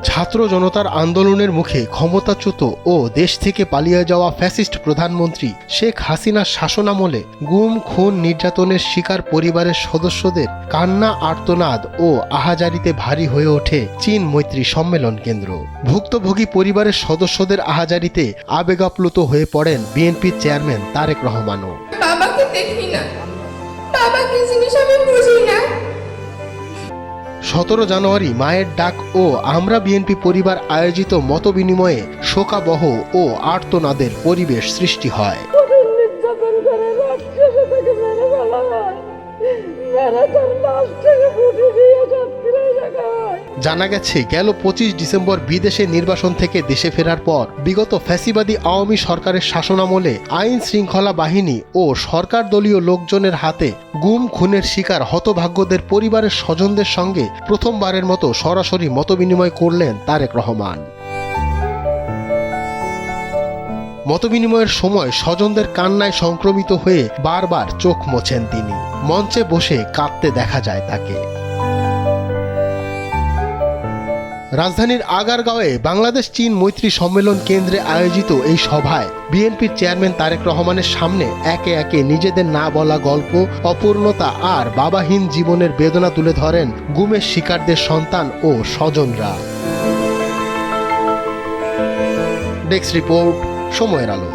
ছাত্র জনতার আন্দোলনের মুখে ক্ষমতাচ্যুত ও দেশ থেকে পালিয়ে যাওয়া ফ্যাসিস্ট প্রধানমন্ত্রী শেখ হাসিনার শাসনামলে গুম খুন নির্যাতনের শিকার পরিবারের সদস্যদের কান্না আর্তনাদ ও আহাজারিতে ভারী হয়ে ওঠে চীন মৈত্রী সম্মেলন কেন্দ্র। ভুক্তভোগী পরিবারের সদস্যদের আহাজারিতে আবেগাপ্লুত হয়ে পড়েন বিএনপির চেয়ারম্যান তারেক রহমানও। বাবাকে দেখি না, বাবাকে জিনিস আমি বুঝি না। 17 জানুয়ারি মায়ের ডাক ও আমরা বিএনপি পরিবার আয়োজিত মতবিনিময়ে শোকাবহ ও আর্তনাদের পরিবেশ সৃষ্টি হয়। জানা গেছে গেল 25 ডিসেম্বর বিদেশে নির্বাসন থেকে দেশে ফেরার পর বিগত ফ্যাসিবাদী আওয়ামী সরকারের শাসনামলে আইন শৃঙ্খলা বাহিনী ও সরকার দলীয় লোকজনের হাতে গুম খুনের শিকার হতভাগ্যদের পরিবারের স্বজনদের সঙ্গে প্রথমবারের মতো সরাসরি মতবিনিময় করলেন তারেক রহমান। মতবিনিময়ের সময় স্বজনদের কান্নায় সংক্রমিত হয়ে বারবার চোখ মোছেন তিনি। মঞ্চে বসে কাঁদতে দেখা যায় তাকে। রাজধানীর আগারগাঁওয়ে বাংলাদেশ চীন মৈত্রী সম্মেলন কেন্দ্রে আয়োজিত এই সভায় বিএনপির চেয়ারম্যান তারেক রহমানের সামনে একে একে নিজেদের না বলা গল্প, অপূর্ণতা আর বাবাহীন জীবনের বেদনা তুলে ধরেন গুমের শিকারদের সন্তান ও স্বজনরা। ডেস্ক রিপোর্ট, সময়ের আলো।